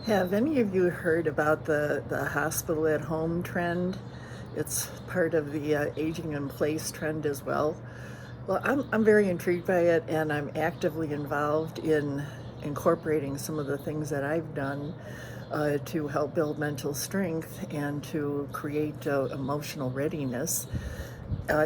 Have any of you heard about the hospital at home trend? It's part of the aging in place trend as well. Well, I'm very intrigued by it, and I'm actively involved in incorporating some of the things that I've done to help build mental strength and to create emotional readiness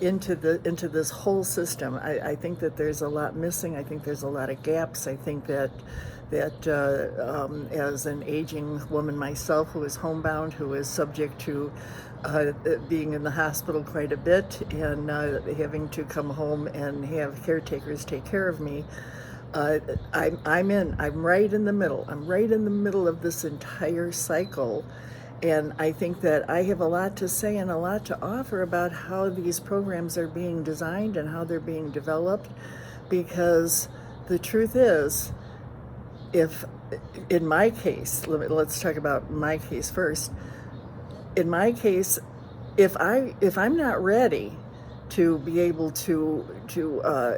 into this whole system. I think that there's a lot missing. I think there's a lot of gaps. I think that as an aging woman myself, who is homebound, who is subject to being in the hospital quite a bit and having to come home and have caretakers take care of me, uh, I'm right in the middle. I'm right in the middle of this entire cycle. And I think that I have a lot to say and a lot to offer about how these programs are being designed and how they're being developed. Because the truth is, if in my case, let's talk about my case first. In my case, if I'm not ready to be able to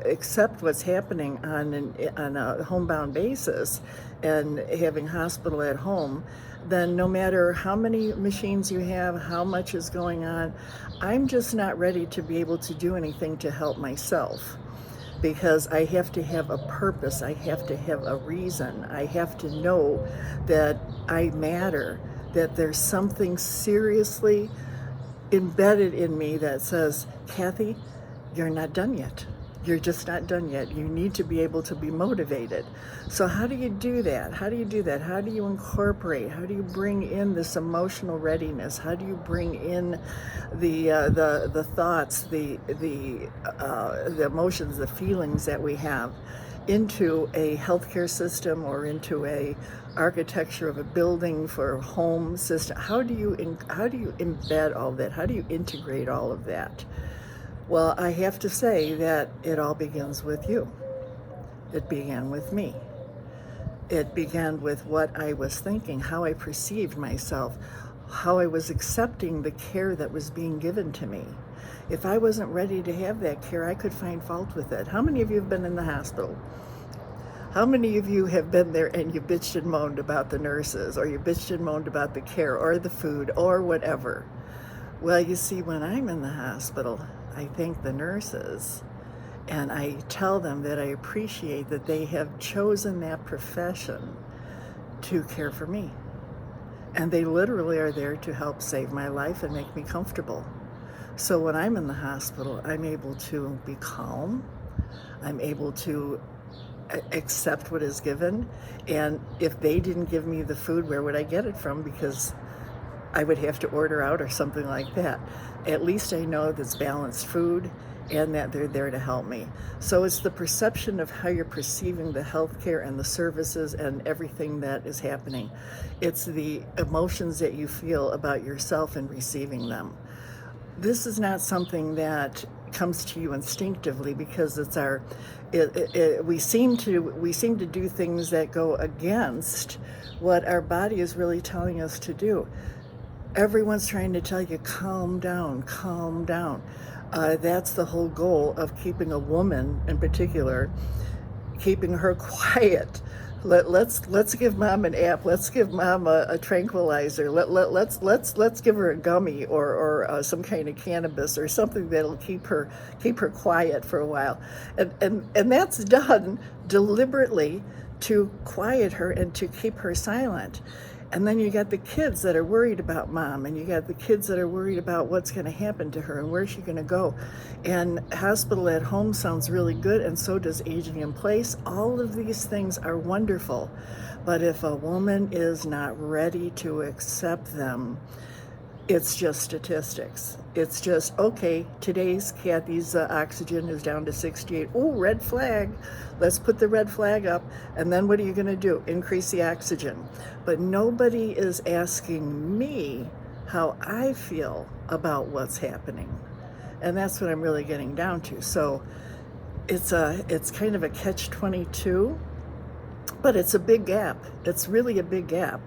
accept what's happening on a homebound basis and having hospital at home, then no matter how many machines you have, how much is going on, I'm just not ready to be able to do anything to help myself, because I have to have a purpose, I have to have a reason, I have to know that I matter, that there's something seriously embedded in me that says, Kathy, you're not done yet. You're just not done yet. You need to be able to be motivated. So how do you do that? How do you do that? How do you incorporate? How do you bring in this emotional readiness? How do you bring in the thoughts, the emotions, the feelings that we have into a healthcare system or into a architecture of a building for a home system? How do you embed all that? How do you integrate all of that? Well, I have to say that it all begins with you. It began with me. It began with what I was thinking, how I perceived myself, how I was accepting the care that was being given to me. If I wasn't ready to have that care, I could find fault with it. How many of you have been in the hospital? How many of you have been there and you bitched and moaned about the nurses, or you bitched and moaned about the care or the food or whatever? Well, you see, when I'm in the hospital, I thank the nurses and I tell them that I appreciate that they have chosen that profession to care for me. And they literally are there to help save my life and make me comfortable. So when I'm in the hospital, I'm able to be calm. I'm able to accept what is given. And if they didn't give me the food, where would I get it from? Because I would have to order out or something like that. At least I know that's balanced food and that they're there to help me. So it's the perception of how you're perceiving the healthcare and the services and everything that is happening. It's the emotions that you feel about yourself and receiving them. This is not something that comes to you instinctively, because we seem to do things that go against what our body is really telling us to do. Everyone's trying to tell you, calm down, calm down. That's the whole goal of keeping a woman in particular, keeping her quiet. Let's give mom an app. Let's give mom a tranquilizer. Let's give her a gummy or some kind of cannabis or something that'll keep her quiet for a while, and that's done deliberately to quiet her and to keep her silent. And then you got the kids that are worried about mom, and you got the kids that are worried about what's going to happen to her and where's she going to go. And hospital at home sounds really good, and so does aging in place. All of these things are wonderful. But if a woman is not ready to accept them, it's just statistics. It's just, okay, today's Kathy's oxygen is down to 68. Oh, red flag. Let's put the red flag up. And then what are you going to do? Increase the oxygen. But nobody is asking me how I feel about what's happening. And that's what I'm really getting down to. So it's kind of a catch-22, but it's a big gap. It's really a big gap.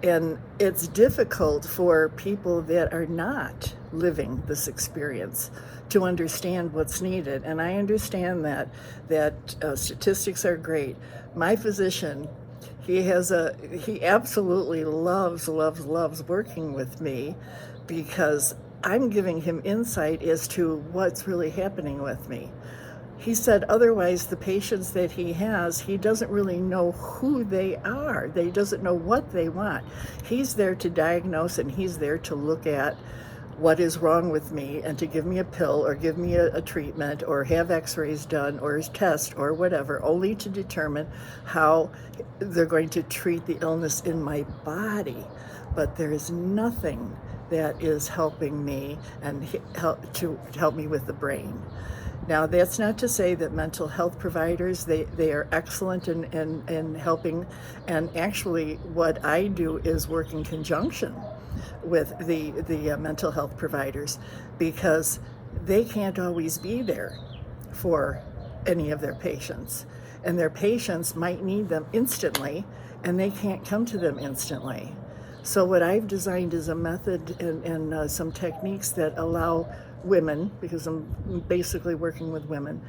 And it's difficult for people that are not living this experience to understand what's needed. And I understand that statistics are great. My physician, He absolutely loves working with me because I'm giving him insight as to what's really happening with me. He said otherwise the patients that he has, he doesn't really know who they are. They doesn't know what they want. He's there to diagnose, and he's there to look at what is wrong with me and to give me a pill or give me a treatment or have x-rays done or a test or whatever, only to determine how they're going to treat the illness in my body. But there is nothing that is helping me and help me with the brain. Now, that's not to say that mental health providers, they are excellent in helping, and actually what I do is work in conjunction with the mental health providers, because they can't always be there for any of their patients, and their patients might need them instantly and they can't come to them instantly. So what I've designed is a method and some techniques that allow women, because I'm basically working with women,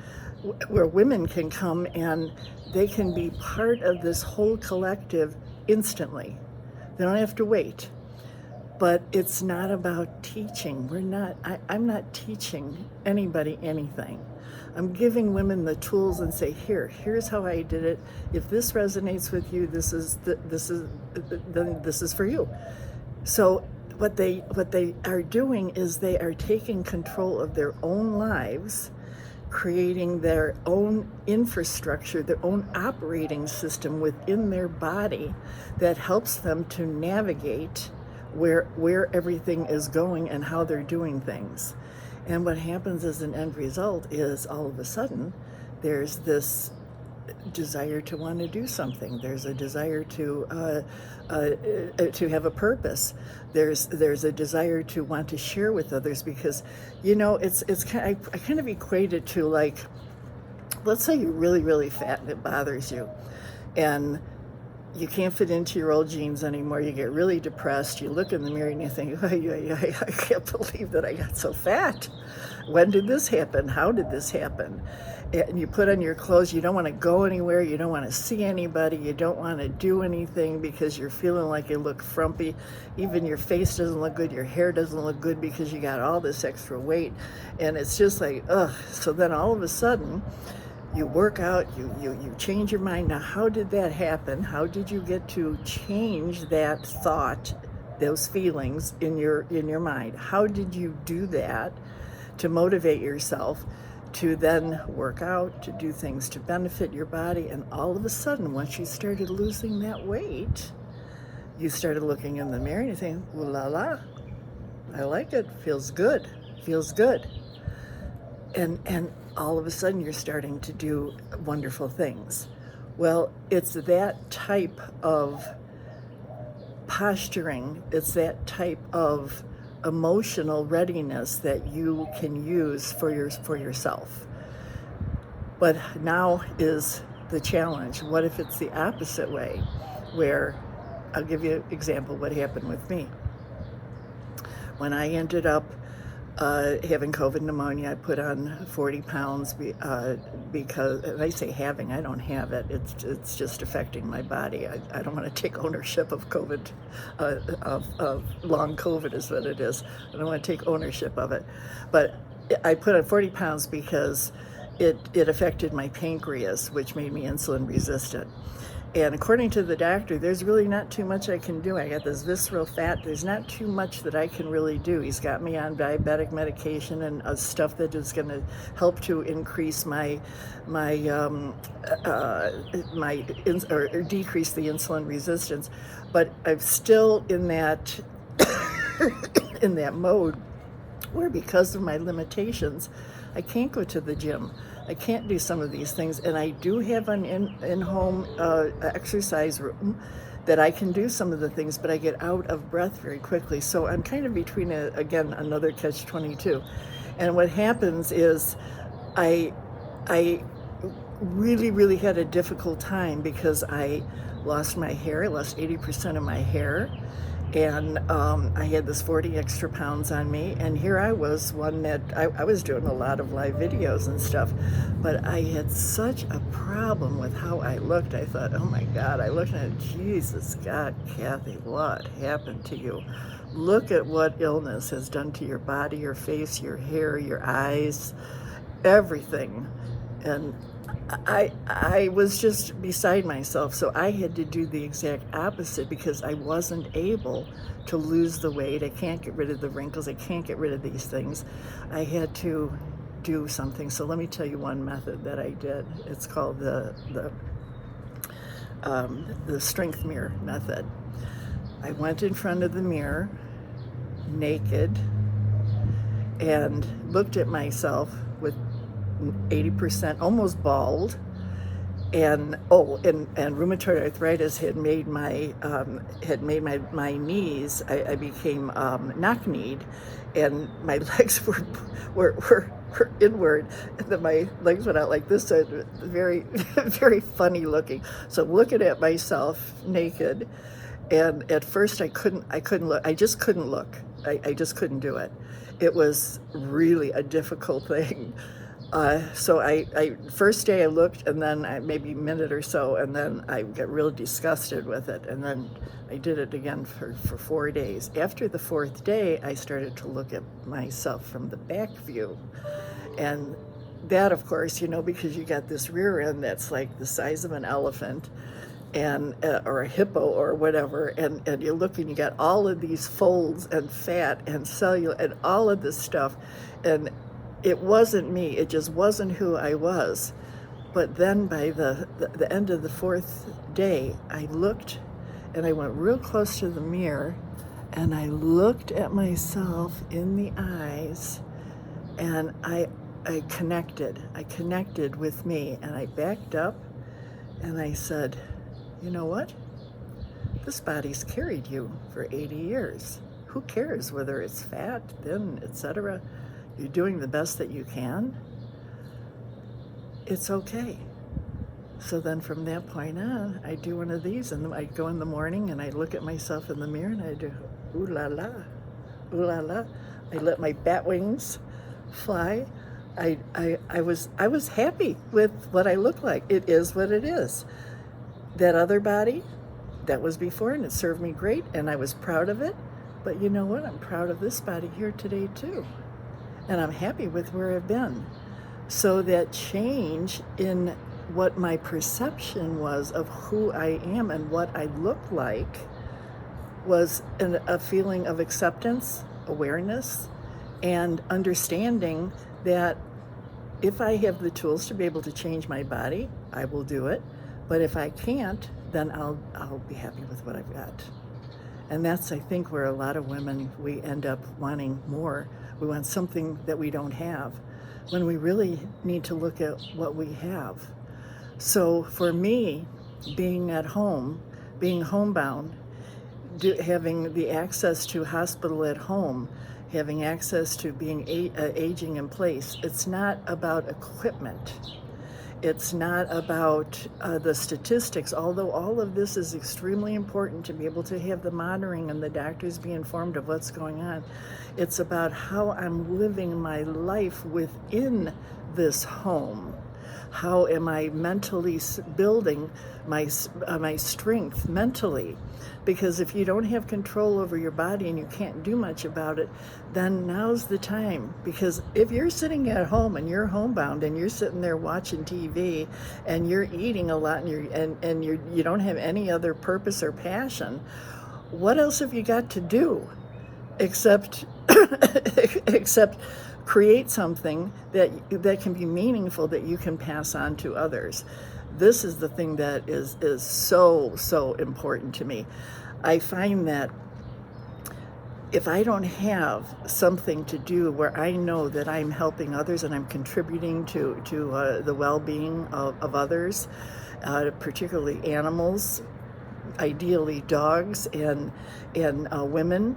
where women can come and they can be part of this whole collective instantly. They don't have to wait. But it's not about teaching. I'm not teaching anybody anything. I'm giving women the tools and say, here's how I did it. If this resonates with you, this is for you. So what they are doing is they are taking control of their own lives, creating their own infrastructure, their own operating system within their body that helps them to navigate where everything is going and how they're doing things. And what happens as an end result is all of a sudden there's this desire to want to do something. There's a desire to have a purpose. There's a desire to want to share with others, because it's kind of, I kind of equate it to, like, let's say you're really fat and it bothers you, and you can't fit into your old jeans anymore. You get really depressed. You look in the mirror and you think, I can't believe that I got so fat. When did this happen? How did this happen? And you put on your clothes. You don't want to go anywhere. You don't want to see anybody. You don't want to do anything because you're feeling like you look frumpy. Even your face doesn't look good. Your hair doesn't look good because you got all this extra weight. And it's just like, ugh. So then all of a sudden, you work out, you change your mind. Now, how did that happen? How did you get to change that thought, those feelings in your mind? How did you do that to motivate yourself to then work out, to do things to benefit your body? And all of a sudden, once you started losing that weight, you started looking in the mirror and you think, ooh la la, I like it, feels good. And all of a sudden you're starting to do wonderful things. Well, it's that type of posturing, it's that type of emotional readiness that you can use for yourself. But now is the challenge. What if it's the opposite way, where, I'll give you an example what happened with me. When I ended up having COVID pneumonia, I put on 40 pounds because, and I say having, I don't have it. It's just affecting my body. I don't want to take ownership of COVID, of long COVID is what it is. I don't want to take ownership of it. But I put on 40 pounds because it affected my pancreas, which made me insulin resistant. And according to the doctor, there's really not too much I can do. I got this visceral fat. There's not too much that I can really do. He's got me on diabetic medication and stuff that is going to help to increase or decrease the insulin resistance. But I'm still in that in that mode where, because of my limitations, I can't go to the gym. I can't do some of these things, and I do have an in-home exercise room that I can do some of the things, but I get out of breath very quickly. So I'm kind of between, again, another catch-22. And what happens is I really had a difficult time because I lost my hair. I lost 80% of my hair. And I had this 40 extra pounds on me, and here I was, one that I was doing a lot of live videos and stuff, but I had such a problem with how I looked. I thought, oh my God, I looked at it, Jesus God, Kathy, what happened to you? Look at what illness has done to your body, your face, your hair, your eyes, everything. And I was just beside myself. So I had to do the exact opposite because I wasn't able to lose the weight. I can't get rid of the wrinkles. I can't get rid of these things. I had to do something. So let me tell you one method that I did. It's called the strength mirror method. I went in front of the mirror naked and looked at myself with 80%, almost bald, and rheumatoid arthritis had made my knees. I became knock-kneed, and my legs were inward, and then my legs went out like this. So very very funny looking. So looking at myself naked, and at first I couldn't look. I just couldn't look. I just couldn't do it. It was really a difficult thing. So I first day I looked, and then maybe a minute or so, and then I got real disgusted with it, and then I did it again for 4 days. After the fourth day, I started to look at myself from the back view, and that, of course, because you got this rear end that's like the size of an elephant, and or a hippo or whatever, and you look and you got all of these folds and fat and cellular and all of this stuff, and it wasn't me. It just wasn't who I was. But then by the end of the fourth day, I looked, and I went real close to the mirror, and I looked at myself in the eyes, and I connected. I connected with me, and I backed up, and I said, you know what? This body's carried you for 80 years. Who cares whether it's fat, thin, etc.? You're doing the best that you can. It's okay. So then from that point on, I do one of these, and I go in the morning and I look at myself in the mirror and I do, ooh la la, ooh la la. I let my bat wings fly. I was happy with what I look like. It is what it is. That other body, that was before, and it served me great, and I was proud of it. But you know what? I'm proud of this body here today too. And I'm happy with where I've been. So that change in what my perception was of who I am and what I look like was a feeling of acceptance, awareness, and understanding that if I have the tools to be able to change my body, I will do it. But if I can't, then I'll be happy with what I've got. And that's, I think, where a lot of women, we end up wanting more. We want something that we don't have, when we really need to look at what we have. So for me, being at home, being homebound, having the access to hospital at home, having access to being aging in place, it's not about equipment. It's not about the statistics, although all of this is extremely important to be able to have the monitoring and the doctors be informed of what's going on. It's about how I'm living my life within this home. How am I mentally building my strength mentally? Because if you don't have control over your body and you can't do much about it, then now's the time. Because if you're sitting at home and you're homebound and you're sitting there watching TV and you're eating a lot and you don't have any other purpose or passion, what else have you got to do except create something that can be meaningful, that you can pass on to others? This is the thing that is so important to me. I find that if I don't have something to do where I know that I'm helping others and I'm contributing to the well-being of others, particularly animals, ideally dogs and women,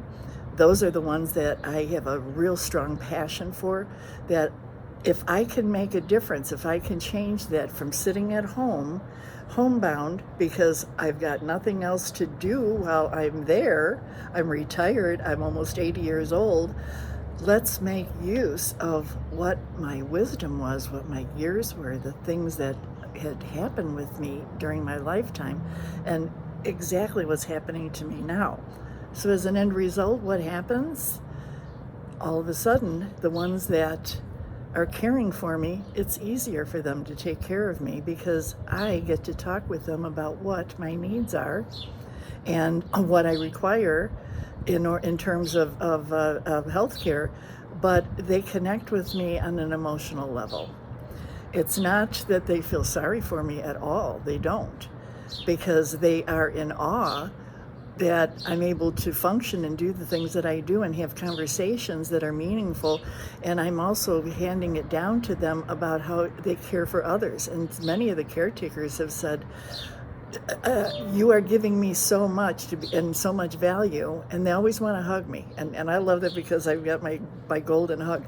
those are the ones that I have a real strong passion for, that if I can make a difference, if I can change that from sitting at home, homebound, because I've got nothing else to do while I'm there, I'm retired, I'm almost 80 years old, let's make use of what my wisdom was, what my years were, the things that had happened with me during my lifetime, and exactly what's happening to me now. So as an end result, what happens? All of a sudden, the ones that are caring for me, it's easier for them to take care of me because I get to talk with them about what my needs are and what I require in terms of health care, but they connect with me on an emotional level. It's not that they feel sorry for me at all. They don't, because they are in awe that I'm able to function and do the things that I do and have conversations that are meaningful. And I'm also handing it down to them about how they care for others. And many of the caretakers have said, you are giving me so much and so much value. And they always want to hug me. And I love that because I've got my golden hug.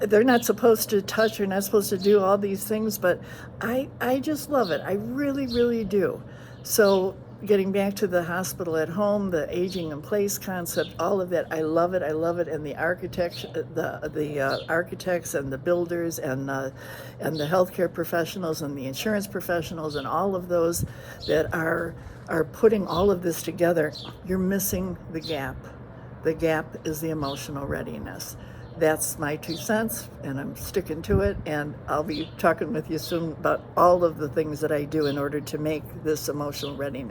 They're not supposed to touch, they're not supposed to do all these things, but I just love it. I really, really do. So getting back to the hospital at home, the aging in place concept, all of that, I love it. I love it. And the architects, architects and the builders and the healthcare professionals and the insurance professionals and all of those that are putting all of this together, you're missing the gap. The gap is the emotional readiness. That's my 2 cents, and I'm sticking to it, and I'll be talking with you soon about all of the things that I do in order to make this emotional readiness